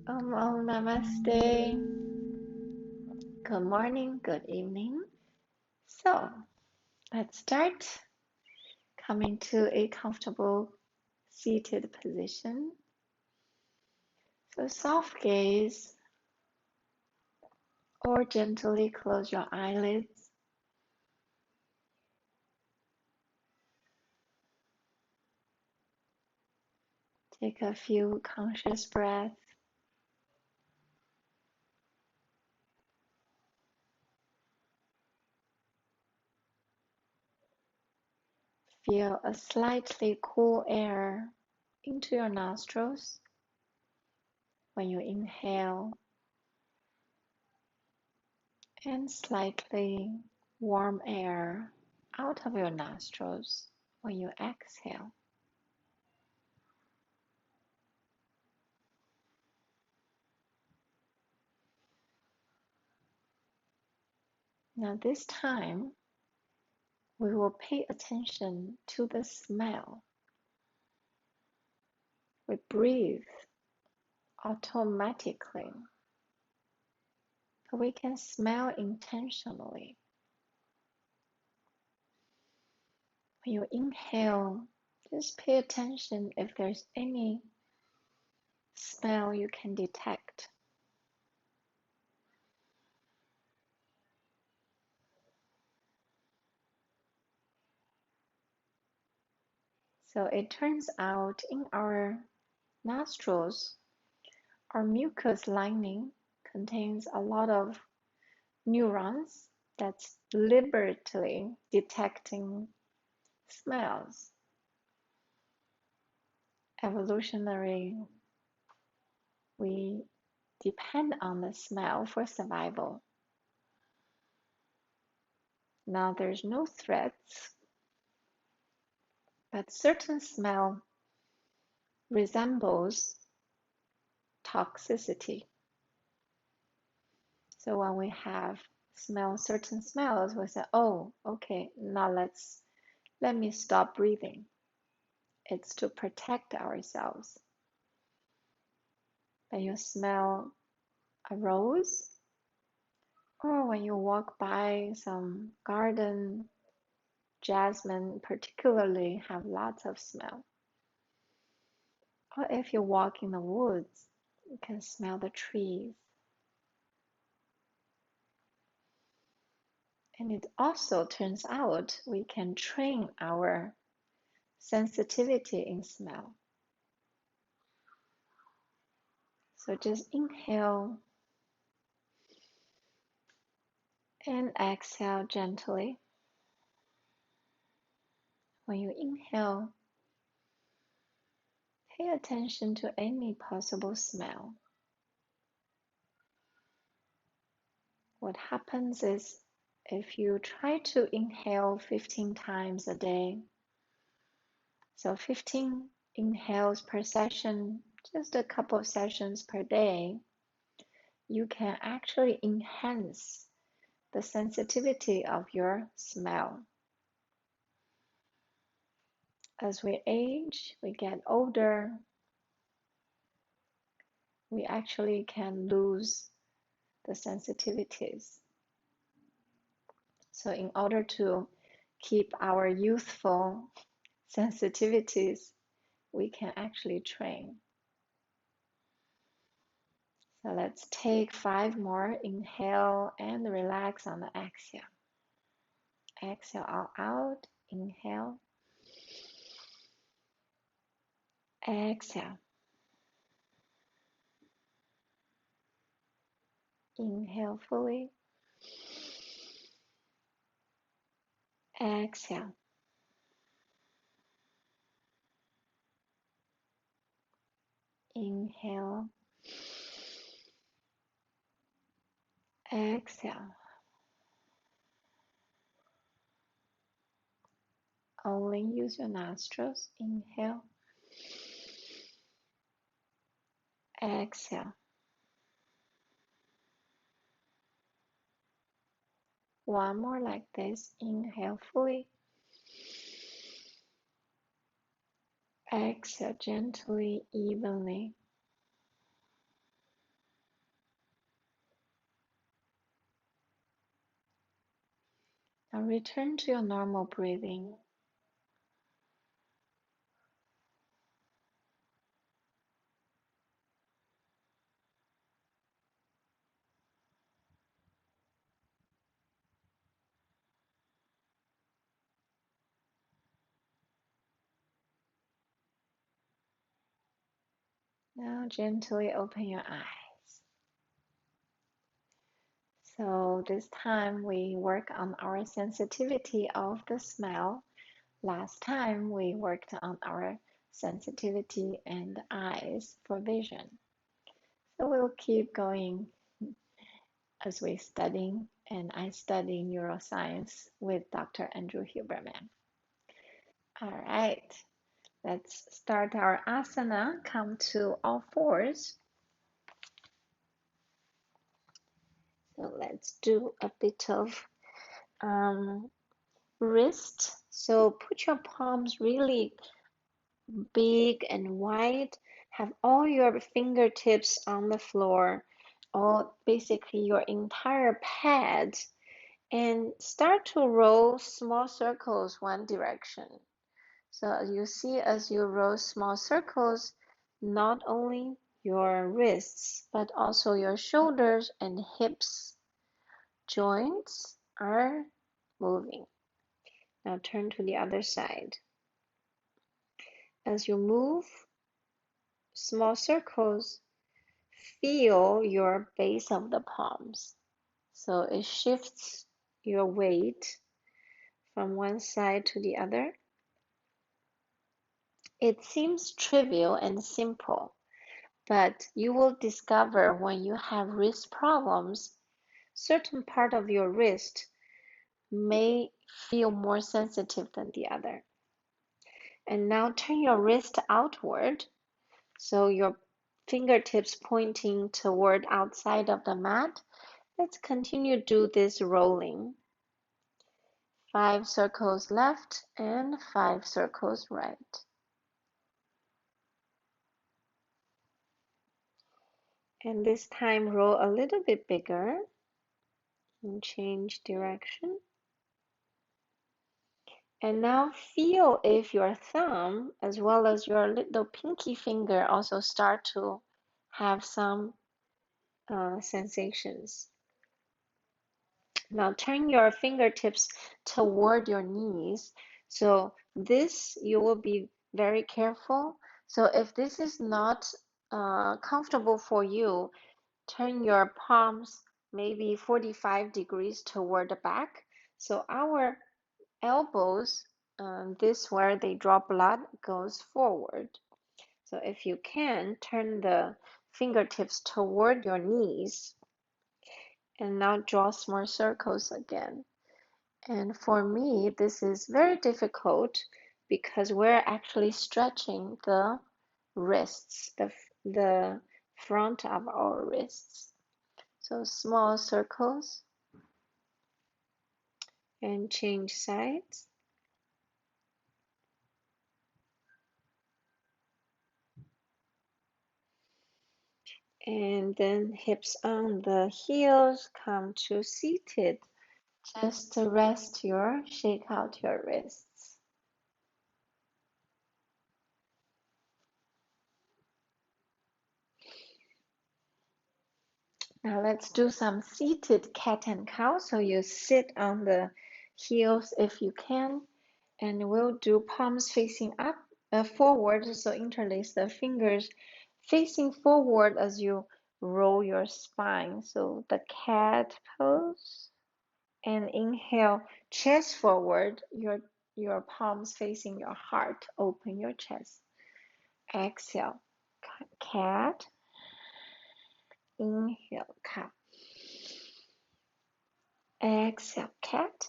Namaste. Good morning, good evening. So let's start. Coming to a comfortable seated position. So soft gaze or gently close your eyelids. Take a few conscious breaths. Feel a slightly cool air into your nostrils when you inhale and slightly warm air out of your nostrils when you exhale. Now this time, we will pay attention to the smell. We breathe automatically, but we can smell intentionally. When you inhale, just pay attention if there's any smell you can detect. So it turns out in our nostrils, our mucous lining contains a lot of neurons that's deliberately detecting smells. Evolutionary, we depend on the smell for survival. Now there's no threats, but certain smell resembles toxicity. So when we have smell certain smells, we say, oh, okay, now let me stop breathing. It's to protect ourselves. When you smell a rose, or when you walk by some garden, jasmine particularly have lots of smell. Or if you walk in the woods, you can smell the trees. And it also turns out we can train our sensitivity in smell. So just inhale and exhale gently. When you inhale, pay attention to any possible smell. What happens is if you try to inhale 15 times a day, so 15 inhales per session, just a couple of sessions per day, you can actually enhance the sensitivity of your smell. As we age, we get older, we actually can lose the sensitivities. So in order to keep our youthful sensitivities, we can actually train. So let's take 5 more. Inhale and relax on the exhale. Exhale all out. Inhale. Exhale. Inhale fully. Exhale. Inhale. Exhale. Only use your nostrils. Inhale. Exhale. One more like this. Inhale fully. Exhale gently, evenly. Now return to your normal breathing. Now gently open your eyes. So this time we work on our sensitivity of the smell. Last time we worked on our sensitivity and eyes for vision. So we'll keep going as we study, and I study neuroscience with Dr. Andrew Huberman. All right, let's start our asana. Come to all fours. So let's do a bit of wrist. So put your palms really big and wide. Have all your fingertips on the floor, or basically your entire pad, and start to roll small circles one direction. So you see, as you roll small circles, not only your wrists, but also your shoulders and hips joints are moving. Now turn to the other side. As you move small circles, feel your base of the palms. So it shifts your weight from one side to the other. It seems trivial and simple, but you will discover when you have wrist problems, certain part of your wrist may feel more sensitive than the other. And now turn your wrist outward, so your fingertips pointing toward outside of the mat. Let's continue to do this rolling. 5 circles left and 5 circles right. And this time roll a little bit bigger and change direction. And now feel if your thumb as well as your little pinky finger also start to have some sensations. Now turn your fingertips toward your knees. So this, you will be very careful. So if this is not comfortable for you, turn your palms maybe 45 degrees toward the back. So our elbows, this where they draw blood, goes forward. So if you can, turn the fingertips toward your knees. And now draw small circles again. And for me, this is very difficult because we're actually stretching the wrists, the front of our wrists. So small circles and change sides. And then hips on the heels, come to seated. Just rest shake out your wrists. Now let's do some seated cat and cow. So you sit on the heels if you can, and we'll do palms facing up, forward. So interlace the fingers facing forward as you roll your spine. So the cat pose. And inhale, chest forward, your palms facing your heart. Open your chest. Exhale, cat. Inhale, cow. Exhale, cat.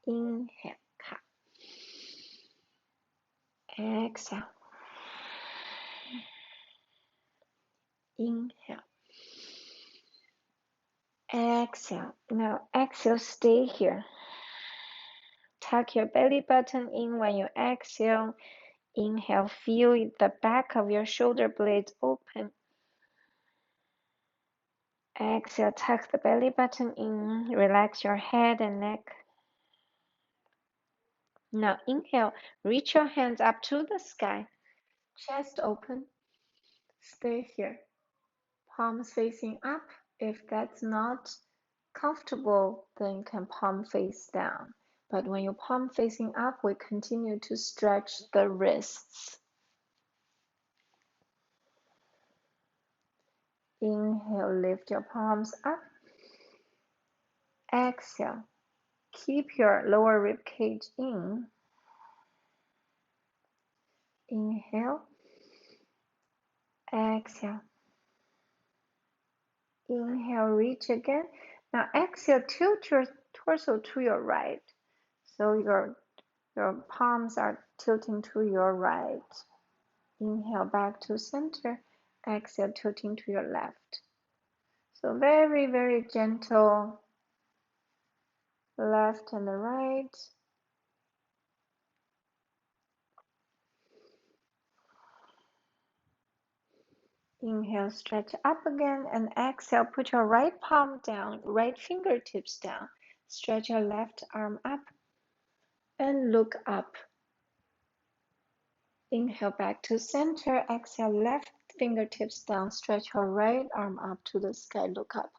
Inhale, cow. Exhale. Inhale. Exhale. Now exhale, stay here. Tuck your belly button in when you exhale. Inhale, feel the back of your shoulder blades open. Exhale, tuck the belly button in, relax your head and neck. Now inhale, reach your hands up to the sky, chest open, stay here. Palms facing up. If that's not comfortable, then you can palm face down. But when you palm facing up, we continue to stretch the wrists. Inhale, lift your palms up. Exhale, keep your lower rib cage in. Inhale, exhale. Inhale, reach again. Now exhale, tilt your torso to your right. So your palms are tilting to your right. Inhale back to center. Exhale, tilting to your left. So very, very gentle. Left and the right. Inhale, stretch up again, and exhale, put your right palm down, right fingertips down. Stretch your left arm up and look up. Inhale back to center. Exhale, left fingertips down. Stretch your right arm up to the sky. Look up.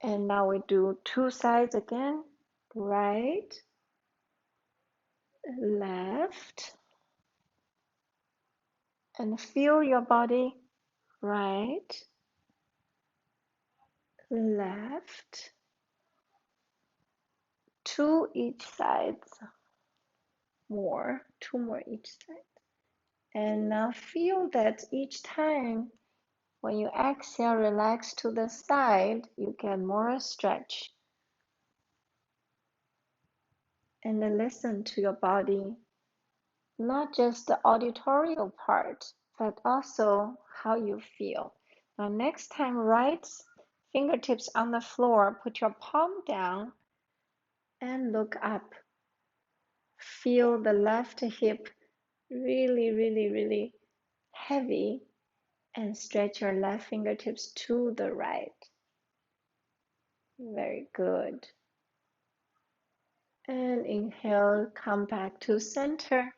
And now we do two sides again. Right, left. And feel your body. Right, left. Two each sides. More. Two more each side. And now feel that each time when you exhale, relax to the side, you get more stretch. And then listen to your body, not just the auditorial part, but also how you feel. Now, next time, right fingertips on the floor, put your palm down and look up. Feel the left hip really, really, really heavy and stretch your left fingertips to the right. Very good. And inhale, come back to center.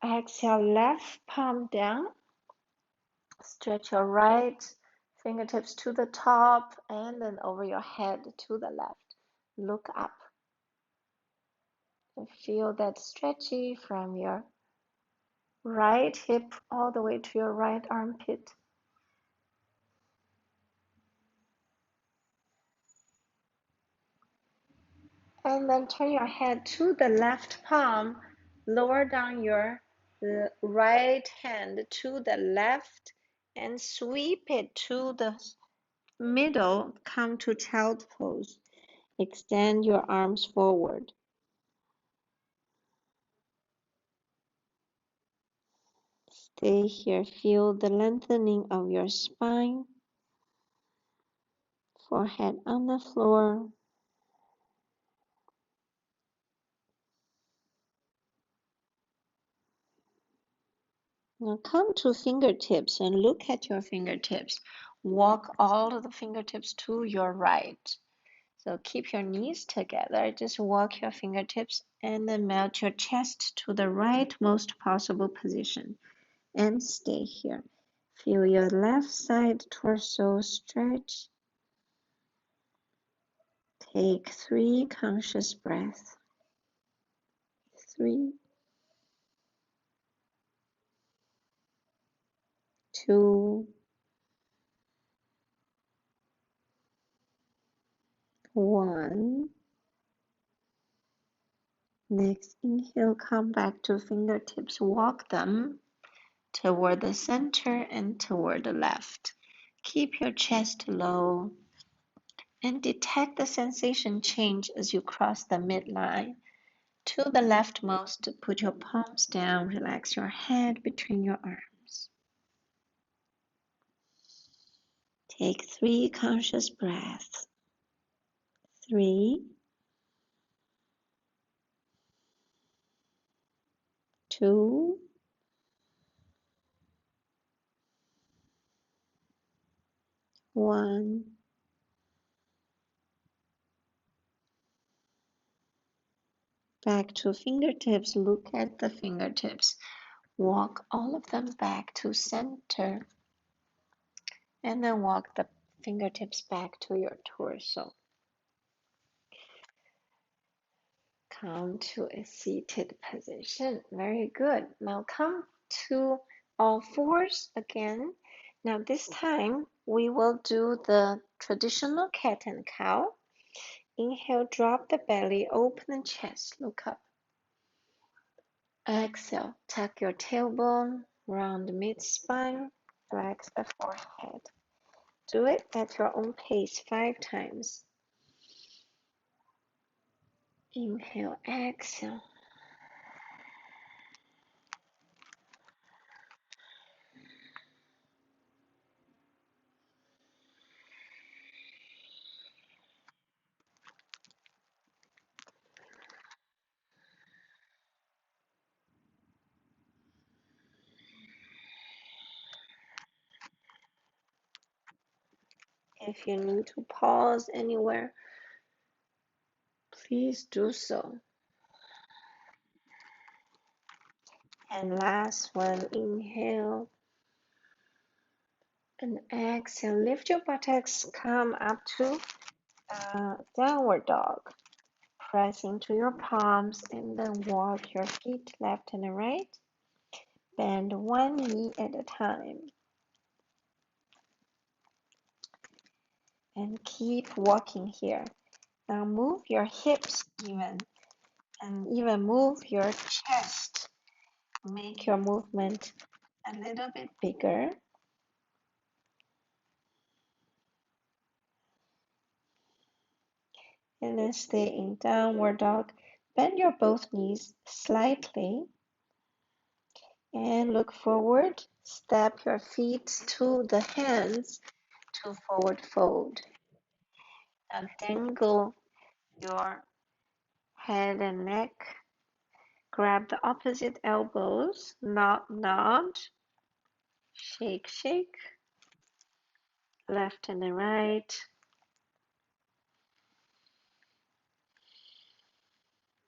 Exhale, left palm down. Stretch your right fingertips to the top and then over your head to the left. Look up. And feel that stretchy from your right hip all the way to your right armpit. And then turn your head to the left palm. Lower down your right hand to the left and sweep it to the middle. Come to child pose. Extend your arms forward. Stay here. Feel the lengthening of your spine. Forehead on the floor. Now come to fingertips and look at your fingertips. Walk all of the fingertips to your right. So keep your knees together. Just walk your fingertips and then melt your chest to the rightmost possible position. And stay here. Feel your left side torso stretch. Take 3 conscious breaths. 3, 2, 1. Next, inhale, come back to fingertips. Walk them toward the center and toward the left. Keep your chest low and detect the sensation change as you cross the midline. To the leftmost, put your palms down. Relax your head between your arms. Take 3 conscious breaths. 3, 2, 1. Back to fingertips. Look at the fingertips. Walk all of them back to center. And then walk the fingertips back to your torso. Come to a seated position. Very good. Now come to all fours again. Now this time we will do the traditional cat and cow. Inhale, drop the belly, open the chest, look up. Exhale, tuck your tailbone, round mid-spine, flex the forehead. Do it at your own pace 5 times. Inhale, exhale. If you need to pause anywhere, please do so. And last one, inhale and exhale. Lift your buttocks, come up to downward dog. Press into your palms and then walk your feet left and right. Bend one knee at a time. And keep walking here. Now move your hips even, and even move your chest. Make your movement a little bit bigger. And then stay in downward dog. Bend your both knees slightly and look forward. Step your feet to the hands to forward fold. Now dangle your head and neck. Grab the opposite elbows. Nod, nod. Shake, shake. Left and right.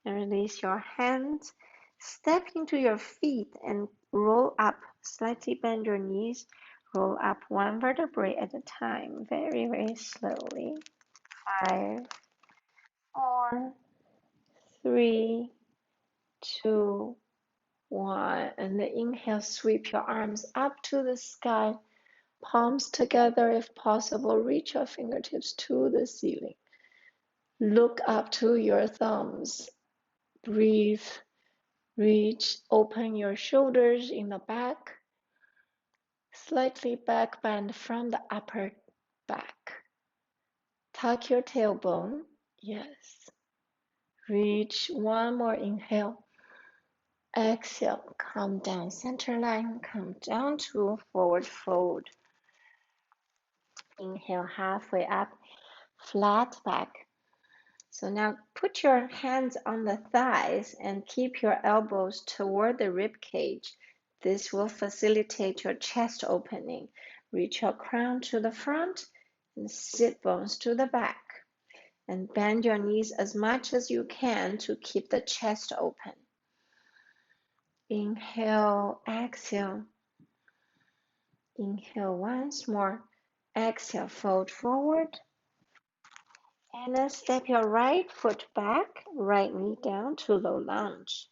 And release your hands. Step into your feet and roll up. Slightly bend your knees. Roll up one vertebrae at a time. Very, very slowly. 5, 4, 3, 2, 1. And then inhale, sweep your arms up to the sky. Palms together if possible. Reach your fingertips to the ceiling. Look up to your thumbs. Breathe. Reach, open your shoulders in the back, slightly back bend from the upper back. Tuck your tailbone, yes. Reach, one more inhale. Exhale, come down center line, come down to forward fold. Inhale, halfway up, flat back. So now put your hands on the thighs and keep your elbows toward the rib cage. This will facilitate your chest opening. Reach your crown to the front and sit bones to the back. And bend your knees as much as you can to keep the chest open. Inhale, exhale. Inhale once more. Exhale, fold forward. And then step your right foot back, right knee down to low lunge.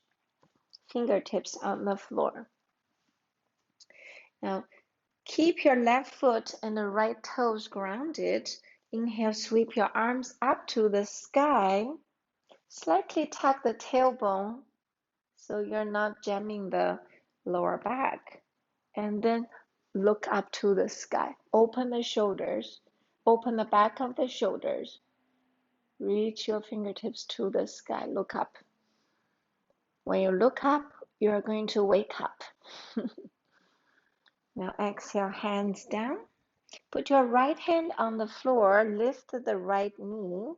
Fingertips on the floor. Now, keep your left foot and the right toes grounded. Inhale, sweep your arms up to the sky. Slightly tuck the tailbone so you're not jamming the lower back. And then look up to the sky. Open the shoulders. Open the back of the shoulders. Reach your fingertips to the sky. Look up. When you look up, you're going to wake up. Now exhale, hands down. Put your right hand on the floor. Lift the right knee.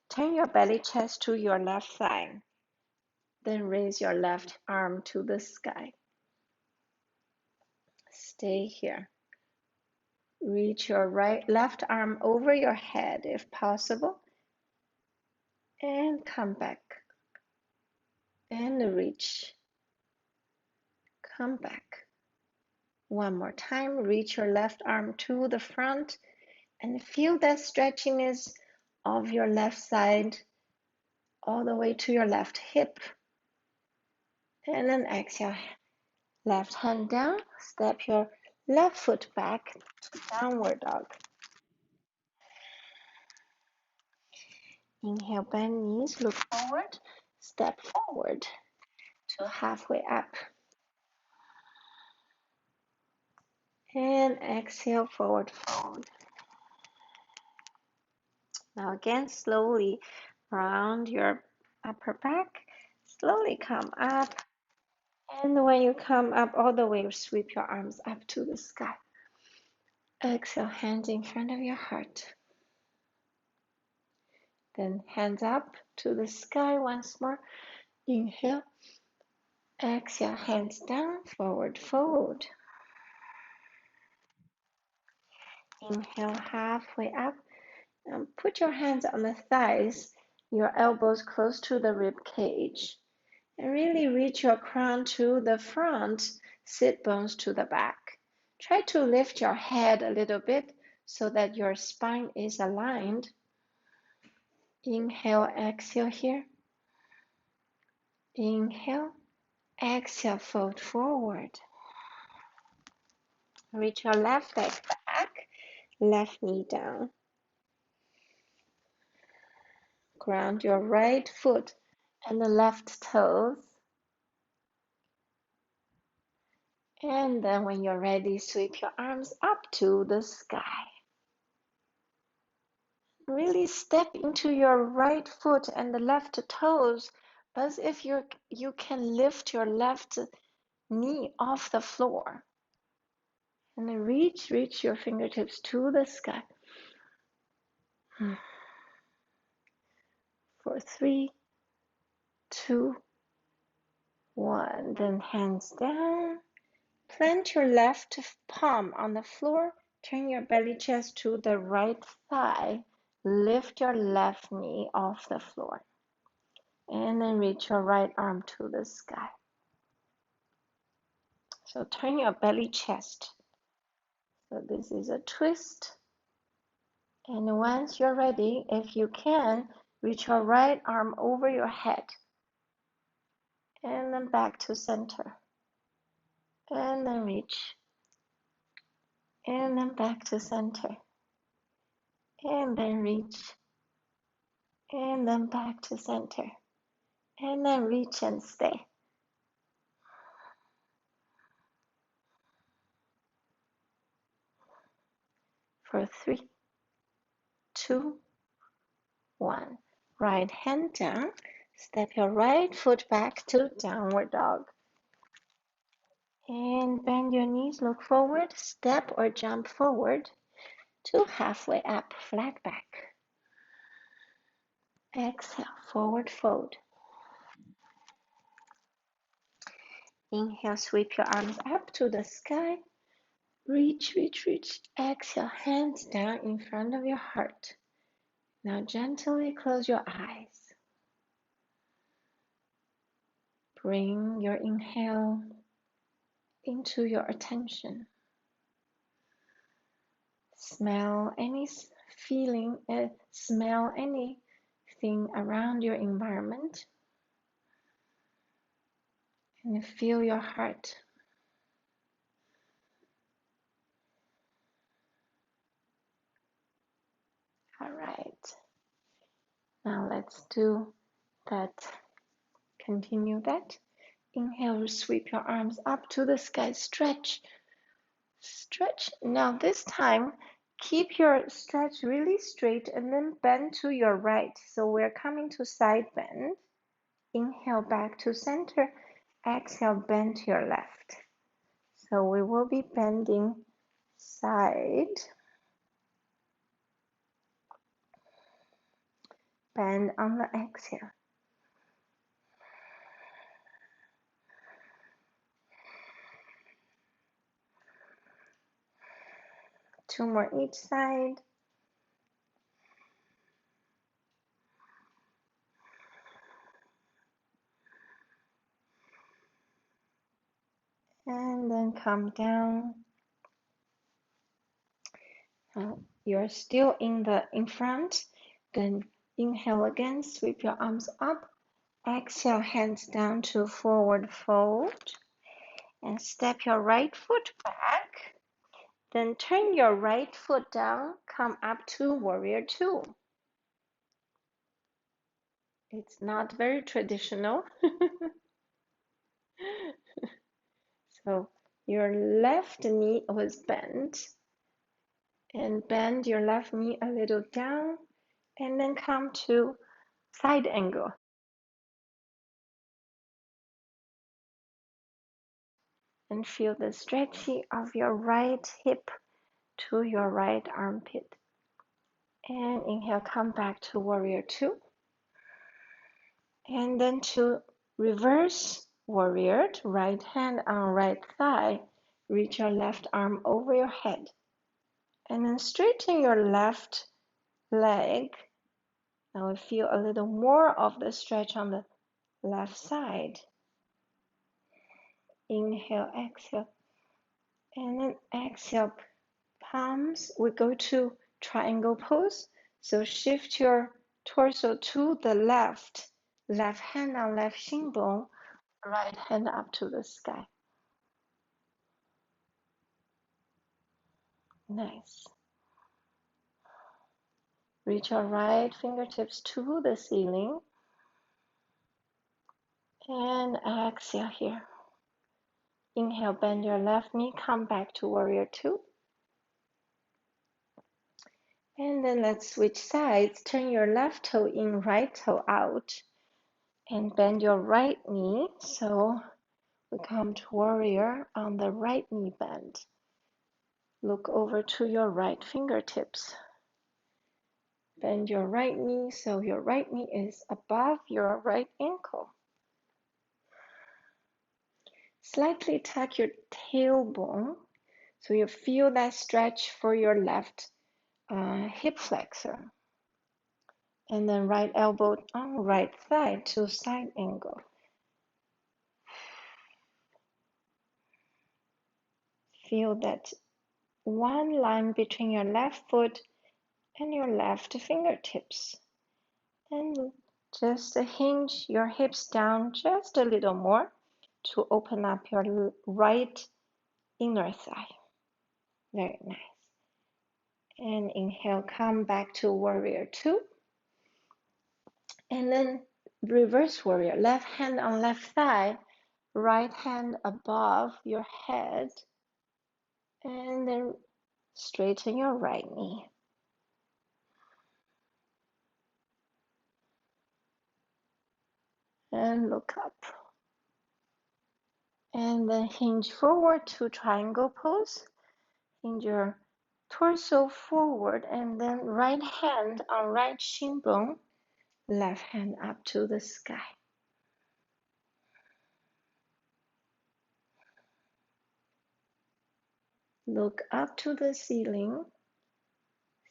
Turn your belly chest to your left thigh. Then raise your left arm to the sky. Stay here. Reach your left arm over your head if possible. And come back. And reach. Come back. One more time. Reach your left arm to the front and feel that stretchiness of your left side all the way to your left hip. And then exhale. Left hand down. Step your left foot back to downward dog. Inhale, bend knees, look forward, step forward to halfway up. And exhale, forward fold. Now again, slowly round your upper back. Slowly come up. And when you come up all the way, sweep your arms up to the sky. Exhale, hands in front of your heart. Then hands up to the sky once more. Inhale. Exhale, hands down, forward fold. Inhale, halfway up. And put your hands on the thighs, your elbows close to the rib cage. And really reach your crown to the front, sit bones to the back. Try to lift your head a little bit so that your spine is aligned. Inhale, exhale here. Inhale, exhale, fold forward. Reach your left leg back, left knee down. Ground your right foot and the left toes. And then when you're ready, sweep your arms up to the sky. Really step into your right foot and the left toes as if you can lift your left knee off the floor. And then reach your fingertips to the sky. For 3, 2, 1. Then hands down. Plant your left palm on the floor. Turn your belly chest to the right thigh. Lift your left knee off the floor. And then reach your right arm to the sky. So turn your belly chest. So this is a twist. And once you're ready, if you can, reach your right arm over your head. And then back to center. And then reach. And then back to center. And then reach. And then back to center. And then reach and stay. For 3, 2, 1. Right hand down. Step your right foot back to downward dog. And bend your knees, look forward, step or jump forward to halfway up, flat back. Exhale, forward fold. Inhale, sweep your arms up to the sky. Reach, reach, reach. Exhale, hands down in front of your heart. Now gently close your eyes. Bring your inhale into your attention. Smell any feeling, smell anything around your environment. And feel your heart. All right. Now let's do that. Continue that. Inhale, sweep your arms up to the sky. Stretch. Stretch. Now this time, keep your stretch really straight and then bend to your right. So we're coming to side bend. Inhale back to center. Exhale, bend to your left. So we will be bending side. Bend on the exhale. 2 more each side. And then come down. You're still in front. Then inhale again, sweep your arms up. Exhale, hands down to forward fold. And step your right foot back. Then turn your right foot down, come up to warrior two. It's not very traditional. So your left knee was bent, and bend your left knee a little down, and then come to side angle. And feel the stretching of your right hip to your right armpit. And inhale, come back to warrior two. And then to reverse warrior, right hand on right thigh, reach your left arm over your head. And then straighten your left leg. Now we feel a little more of the stretch on the left side. Inhale, exhale. And then exhale, palms. We go to triangle pose. So shift your torso to the left. Left hand on left shin bone. Right hand up to the sky. Nice. Reach your right fingertips to the ceiling. And exhale here. Inhale, bend your left knee, come back to warrior two. And then let's switch sides. Turn your left toe in, right toe out. And bend your right knee. So we come to warrior on the right knee bend. Look over to your right fingertips. Bend your right knee so your right knee is above your right ankle. Slightly tuck your tailbone so you feel that stretch for your left hip flexor. And then right elbow on right thigh to side angle. Feel that one line between your left foot and your left fingertips. And just hinge your hips down just a little more to open up your right inner thigh. Very nice. And inhale, come back to warrior two. And then reverse warrior, left hand on left thigh, right hand above your head. And then straighten your right knee. And look up. And then hinge forward to triangle pose. Hinge your torso forward and then right hand on right shin bone, left hand up to the sky. Look up to the ceiling.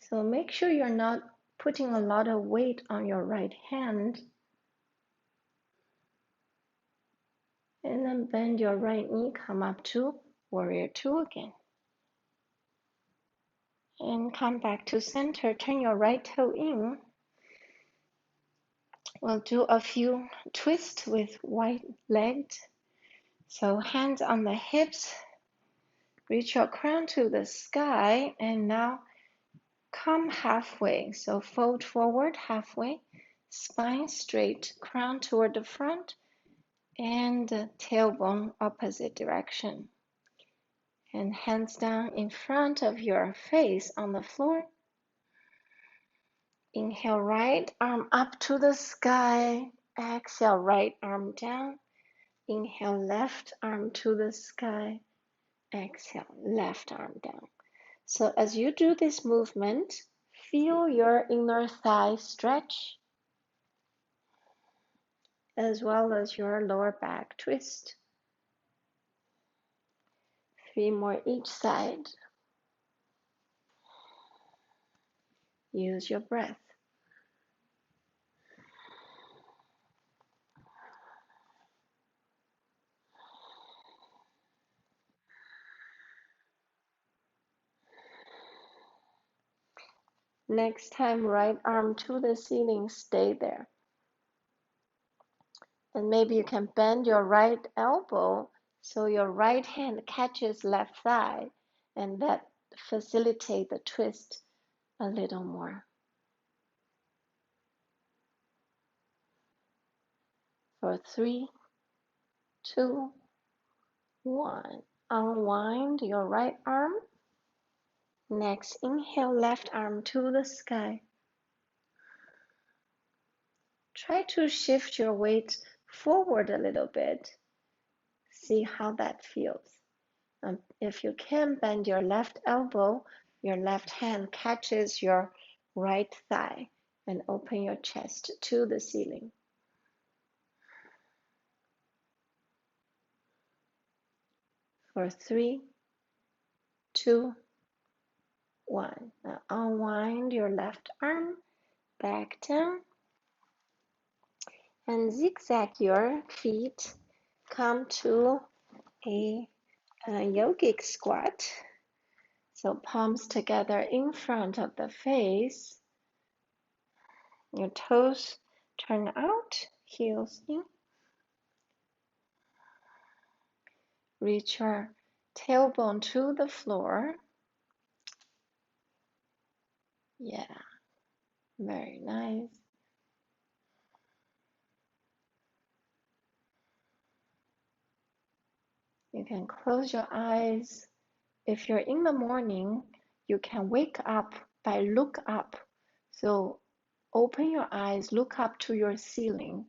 So make sure you're not putting a lot of weight on your right hand. And then bend your right knee, come up to warrior two again. And come back to center, turn your right toe in. We'll do a few twists with wide legs. So hands on the hips, reach your crown to the sky, and now come halfway. So fold forward halfway, spine straight, crown toward the front, and tailbone opposite direction. And hands down in front of your face on the floor. Inhale, right arm up to the sky. Exhale, right arm down. Inhale, left arm to the sky. Exhale, left arm down. So as you do this movement, feel your inner thigh stretch as well as your lower back twist. 3 more each side. Use your breath. Next time, right arm to the ceiling, stay there. And maybe you can bend your right elbow so your right hand catches left thigh, and that facilitate the twist a little more. For 3, 2, 1. Unwind your right arm. Next, inhale, left arm to the sky. Try to shift your weight forward a little bit. See how that feels. If you can, bend your left elbow, your left hand catches your right thigh, and open your chest to the ceiling. For 3, 2, 1. Now unwind your left arm back down and zigzag your feet. Come to a yogic squat. So palms together in front of the face. Your toes turn out, heels in. Reach your tailbone to the floor. Yeah, very nice. You can close your eyes. If you're in the morning, you can wake up by look up. So open your eyes, look up to your ceiling.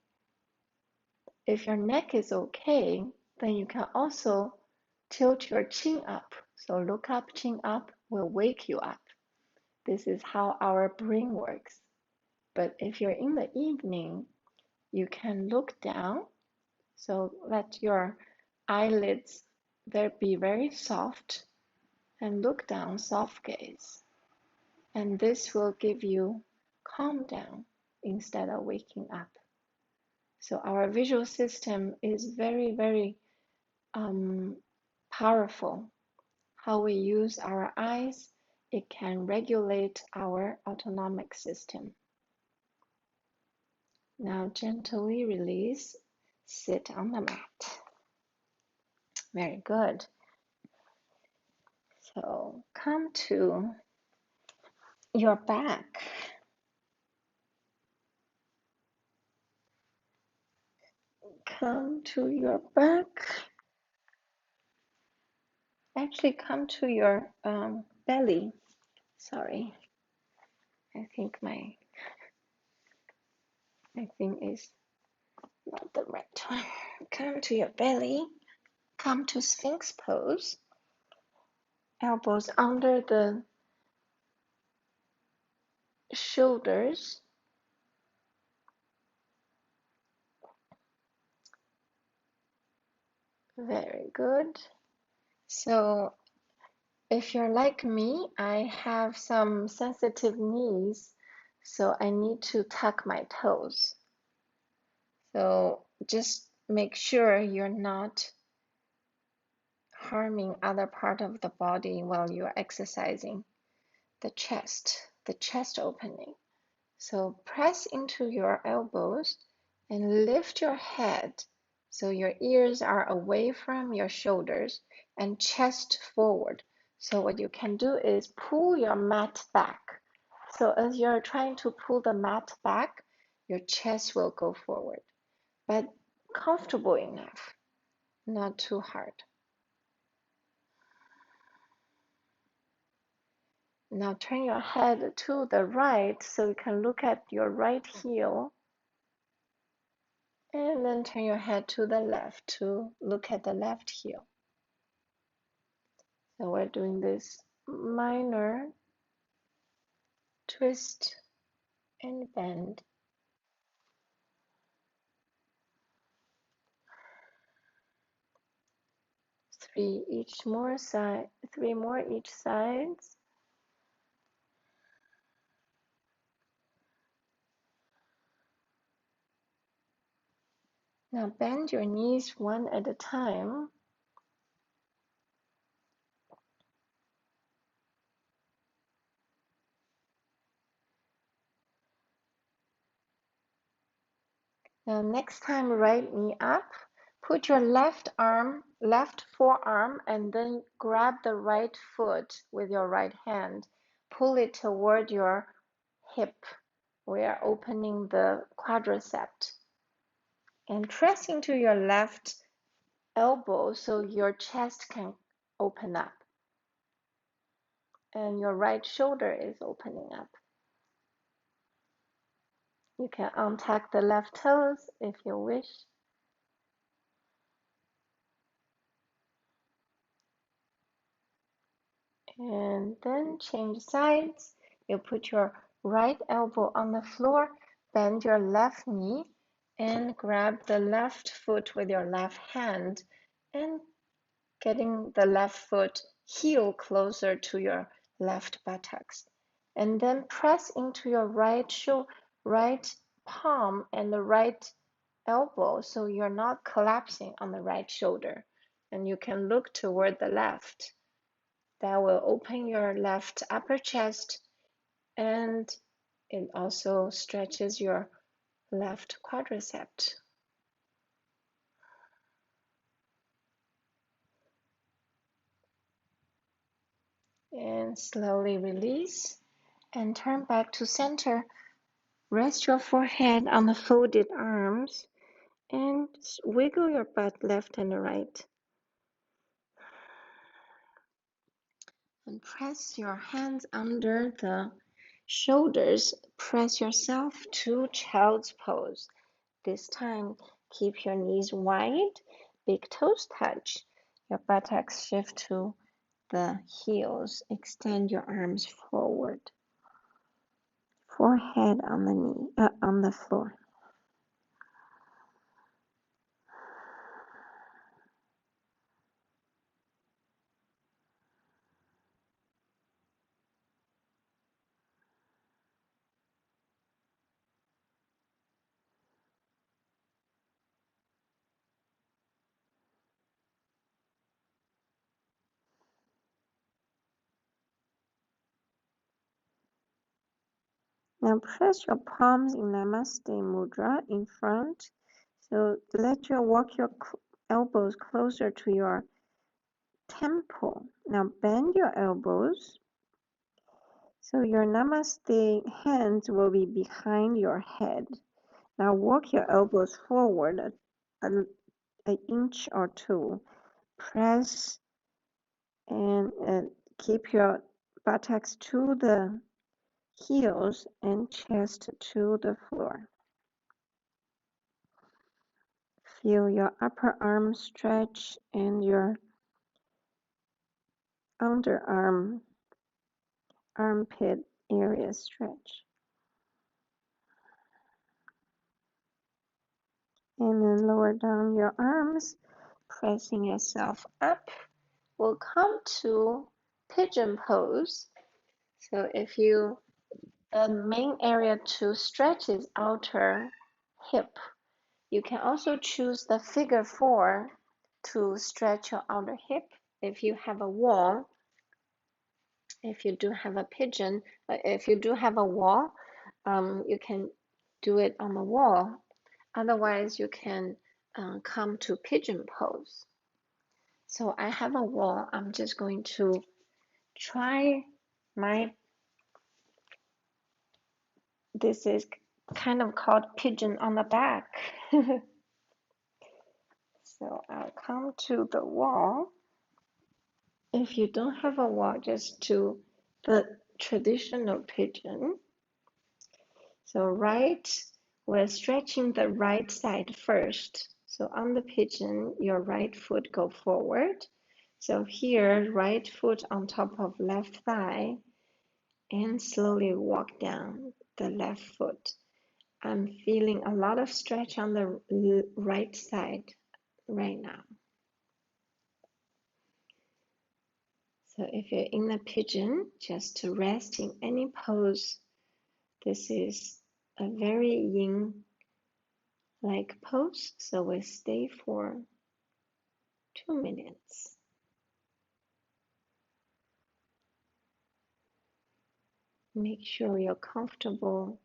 If your neck is okay, then you can also tilt your chin up. So look up, chin up will wake you up. This is how our brain works. But if you're in the evening, you can look down. So let your eyelids be very soft and look down, soft gaze. And this will give you calm down instead of waking up. So our visual system is very, very powerful. How we use our eyes, it can regulate our autonomic system. Now gently release, sit on the mat. Very good. So come to your back. Come to your back. Actually, come to your belly. Sorry, I think my thing is not the right one. Come to your belly. Come to Sphinx pose. Elbows under the shoulders. Very good. So if you're like me, I have some sensitive knees, so I need to tuck my toes. So just make sure you're not harming other part of the body while you're exercising the chest opening. So press into your elbows and lift your head so your ears are away from your shoulders and chest forward. So what you can do is pull your mat back. So as you're trying to pull the mat back, your chest will go forward, but comfortable enough, not too hard. Now turn your head to the right so you can look at your right heel. And then turn your head to the left to look at the left heel. So we're doing this minor twist and bend. 3 each more side, 3 more each sides. Now bend your knees one at a time. Now next time, right knee up. Put your left forearm, and then grab the right foot with your right hand. Pull it toward your hip. We are opening the quadricep. And press into your left elbow so your chest can open up. And your right shoulder is opening up. You can untuck the left toes if you wish. And then change sides. You put your right elbow on the floor, bend your left knee, and grab the left foot with your left hand, and getting the left foot heel closer to your left buttocks. And then press into your right palm and the right elbow so you're not collapsing on the right shoulder. And you can look toward the left. That will open your left upper chest, and it also stretches your left quadricep. And slowly release and turn back to center. Rest your forehead on the folded arms and wiggle your butt left and right. And press your hands under the shoulders. Press yourself to child's pose. This time, keep your knees wide, big toes touch. Your buttocks shift to the heels. Extend your arms forward. Forehead on on the floor. Now press your palms in Namaste Mudra in front. So walk your elbows closer to your temple. Now bend your elbows. So your Namaste hands will be behind your head. Now walk your elbows forward an inch or two. Press and keep your buttocks to the heels and chest to the floor. Feel your upper arm stretch and your underarm, armpit area stretch. And then lower down your arms, pressing yourself up. We'll come to pigeon pose. So the main area to stretch is outer hip. You can also choose the figure 4 to stretch your outer hip. If you have a wall, if you do have a pigeon, if you do have a wall, you can do it on the wall. Otherwise, you can come to pigeon pose. So I have a wall. I'm just going to try this is kind of called pigeon on the back. So I'll come to the wall. If you don't have a wall, just do the traditional pigeon. So we're stretching the right side first. So on the pigeon, your right foot go forward. So here, right foot on top of left thigh, and slowly walk down the left foot. I'm feeling a lot of stretch on the right side right now. So if you're in the pigeon, just to rest in any pose. This is a very yin leg pose. So we stay for 2 minutes. Make sure you're comfortable.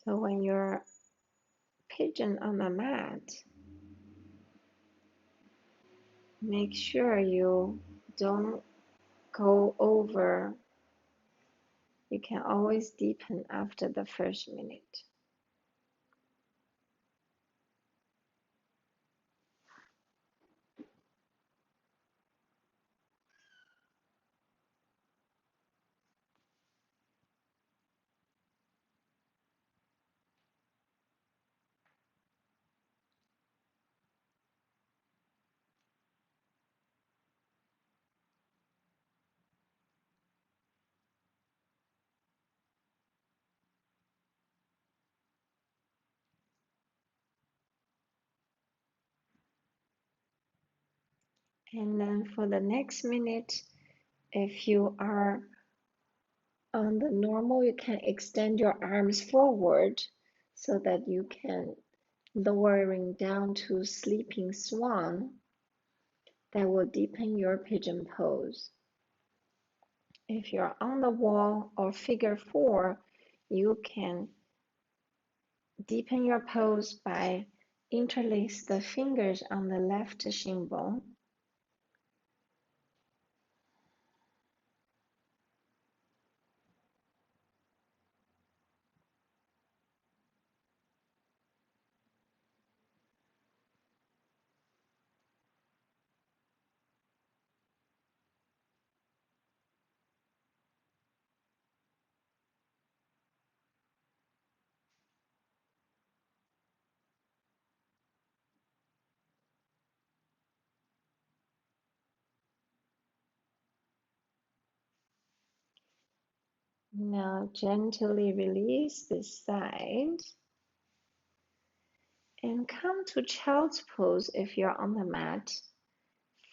So when you're pigeon on the mat, make sure you don't go over. You can always deepen after the first minute. And then for the next minute, if you are on the normal, you can extend your arms forward so that you can lowering down to sleeping swan. That will deepen your pigeon pose. If you're on the wall or figure four, you can deepen your pose by interlace the fingers on the left shin bone. Now gently release this side and come to child's pose if you're on the mat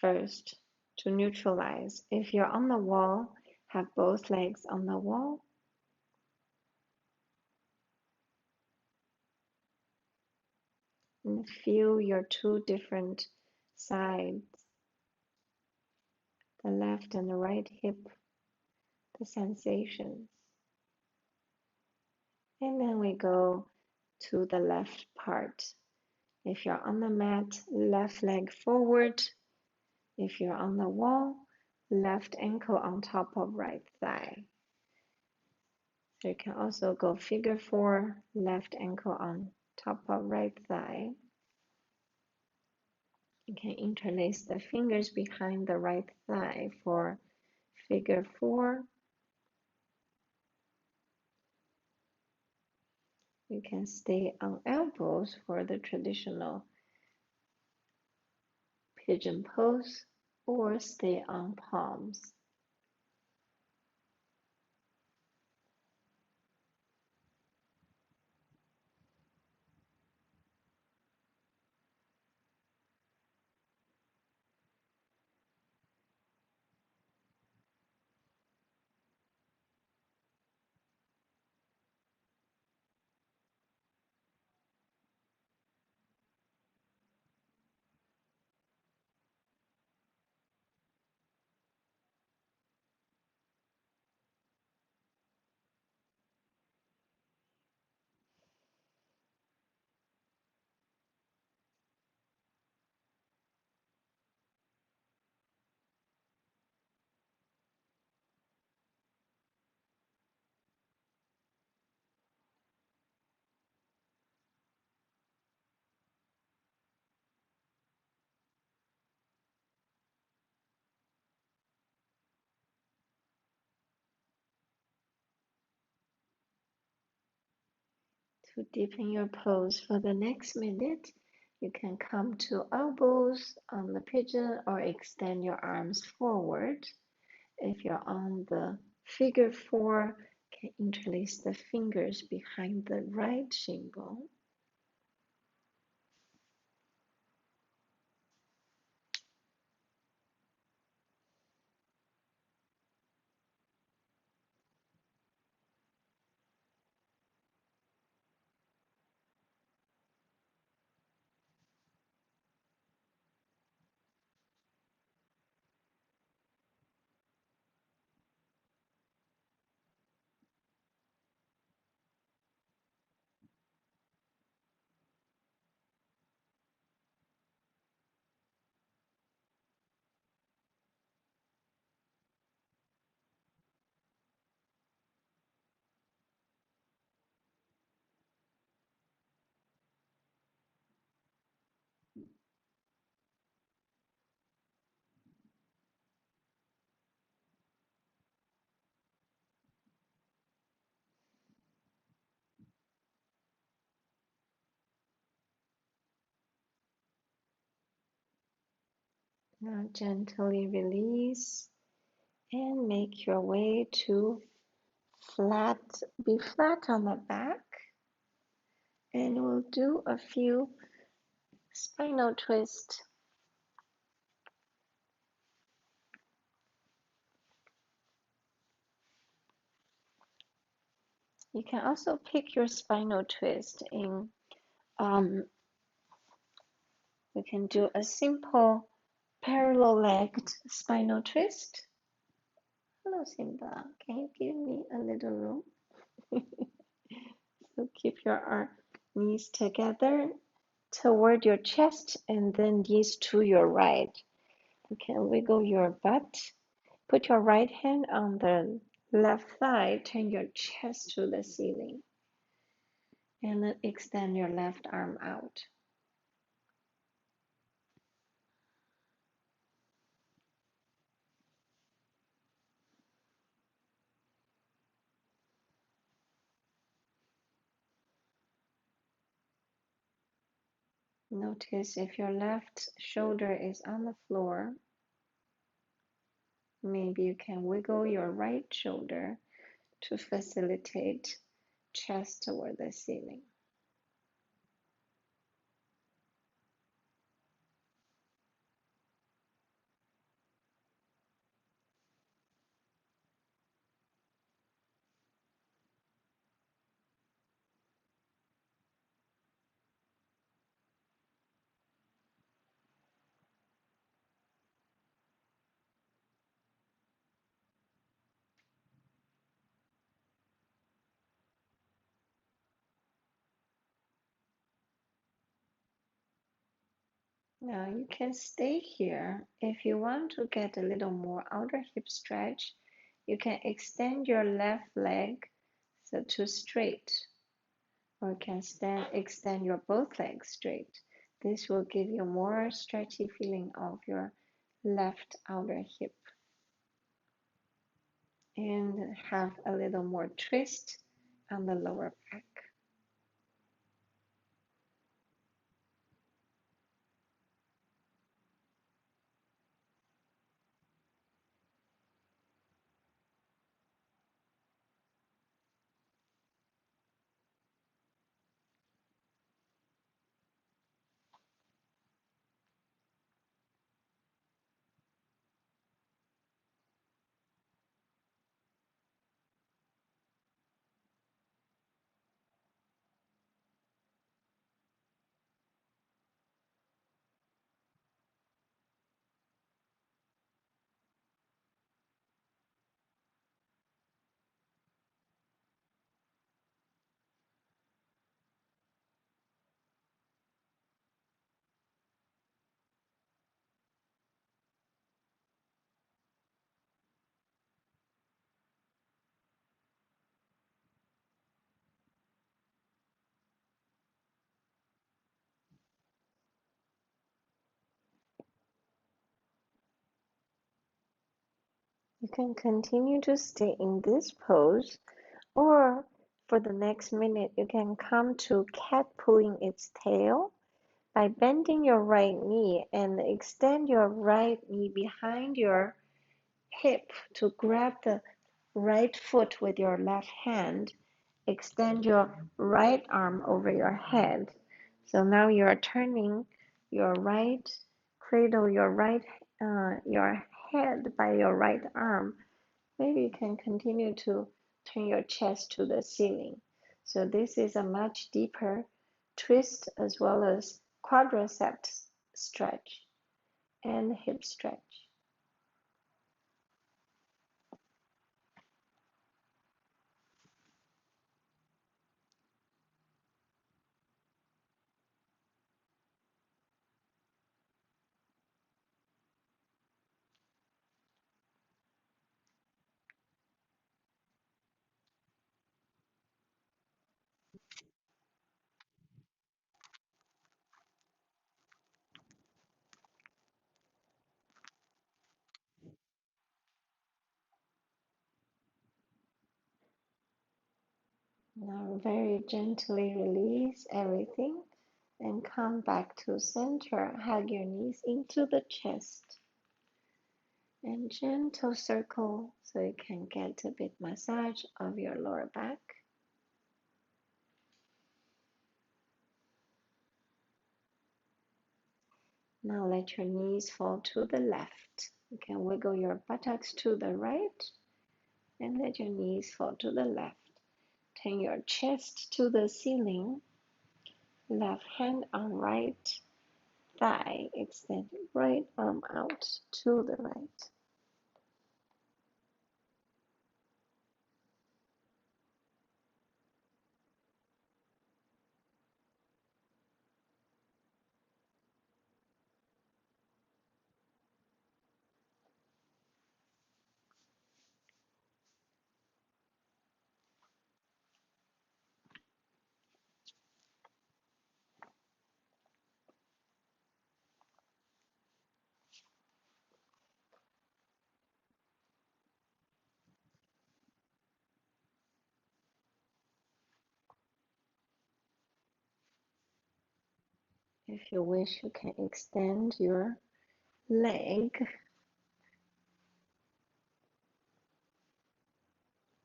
first to neutralize. If you're on the wall, have both legs on the wall. And feel your two different sides, the left and the right hip, the sensations. And then we go to the left part. If you're on the mat, left leg forward. If you're on the wall, left ankle on top of right thigh. So you can also go figure four, left ankle on top of right thigh. You can interlace the fingers behind the right thigh for figure four. You can stay on elbows for the traditional pigeon pose or stay on palms. To deepen your pose for the next minute, you can come to elbows on the pigeon or extend your arms forward. If you're on the figure four, can interlace the fingers behind the right shin bone. Now gently release and make your way to flat, be flat on the back. And we'll do a few spinal twists. You can also pick your spinal twist in, we can do a simple parallel legged spinal twist. Hello, Simba. Can you give me a little room? So keep your knees together toward your chest and then knees to your right. You can wiggle your butt. Put your right hand on the left thigh. Turn your chest to the ceiling. And then extend your left arm out. Notice if your left shoulder is on the floor. Maybe you can wiggle your right shoulder to facilitate chest toward the ceiling. Now you can stay here. If you want to get a little more outer hip stretch, you can extend your left leg to straight, or you can extend your both legs straight. This will give you more stretchy feeling of your left outer hip and have a little more twist on the lower back. You can continue to stay in this pose, or for the next minute, you can come to cat pulling its tail by bending your right knee and extend your right knee behind your hip to grab the right foot with your left hand. Extend your right arm over your head. So now you are turning your right, cradle your head by your right arm. Maybe you can continue to turn your chest to the ceiling. So this is a much deeper twist as well as quadriceps stretch and hip stretch. Now very gently release everything and come back to center. Hug your knees into the chest. And gentle circle so you can get a bit massage of your lower back. Now let your knees fall to the left. You can wiggle your buttocks to the right and let your knees fall to the left. Turn your chest to the ceiling. Left hand on right thigh. Extend right arm out to the right. If you wish, you can extend your leg,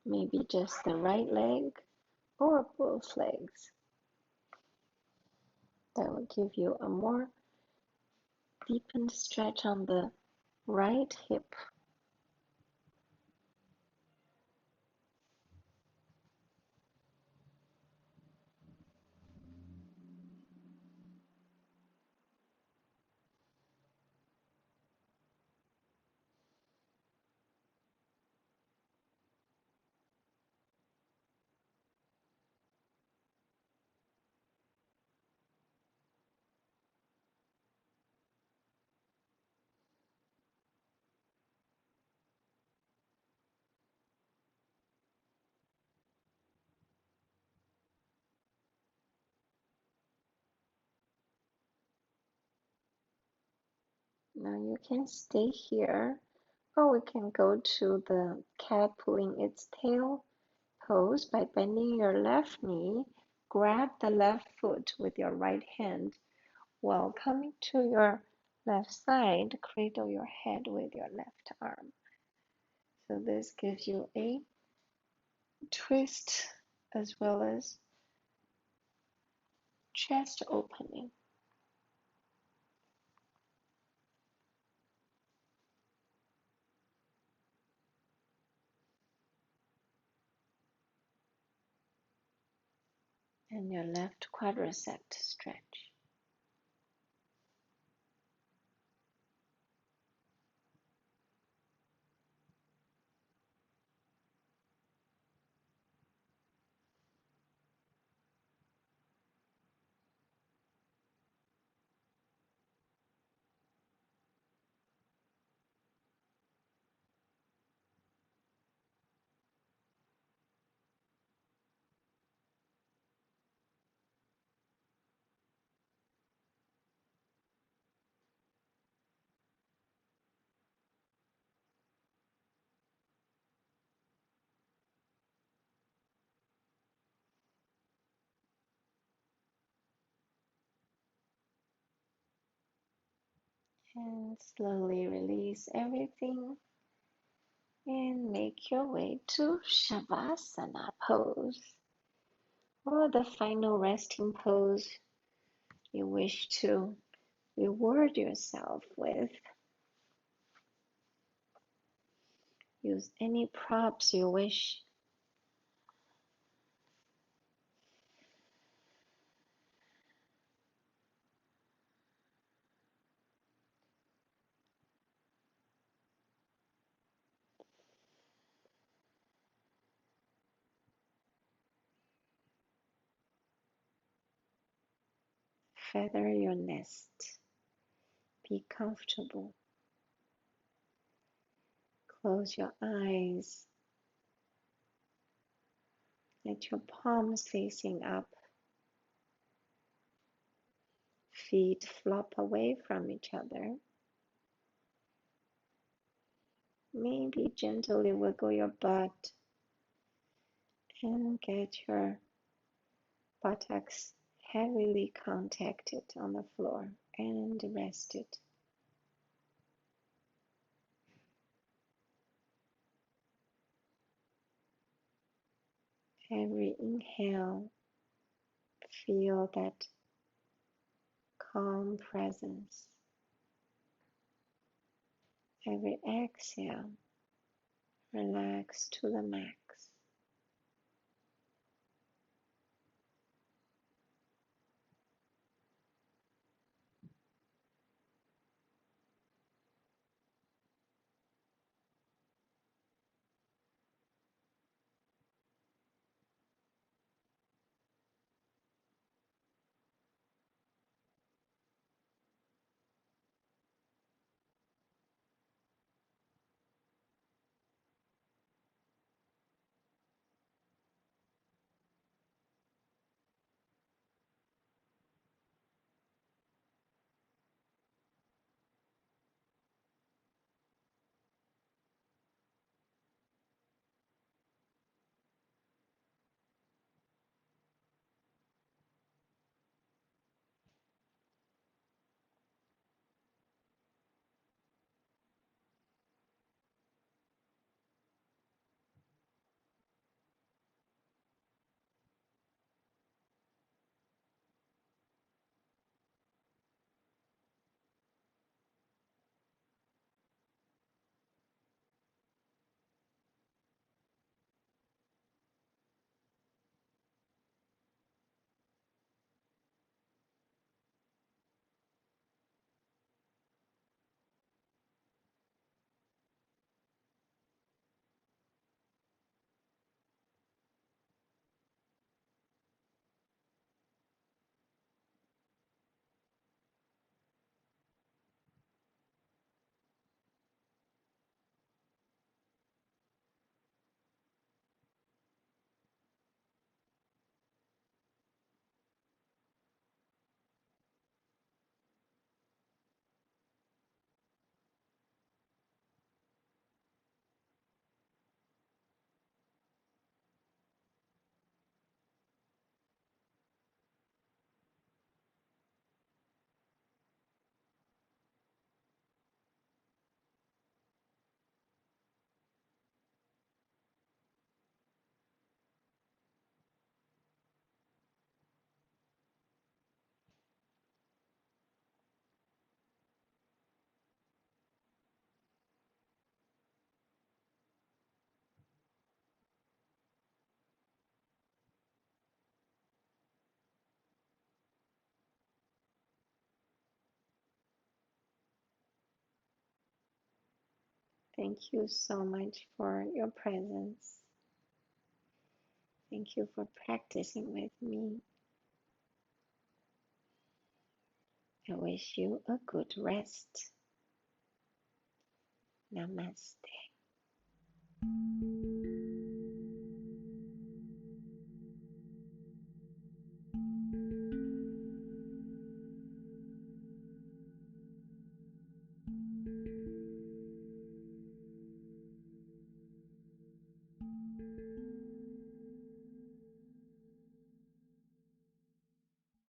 maybe just the right leg or both legs. That will give you a more deepened stretch on the right hip. Now you can stay here, or we can go to the cat pulling its tail pose by bending your left knee. Grab the left foot with your right hand while coming to your left side. Cradle your head with your left arm. So this gives you a twist as well as chest opening. And your left quadricep stretch. And slowly release everything and make your way to Shavasana pose, or the final resting pose you wish to reward yourself with. Use any props you wish. Feather your nest. Be comfortable. Close your eyes. Let your palms facing up. Feet flop away from each other. Maybe gently wiggle your butt and get your buttocks heavily contacted on the floor and rested. Every inhale, feel that calm presence. Every exhale, relax to the max. Thank you so much for your presence. Thank you for practicing with me. I wish you a good rest. Namaste.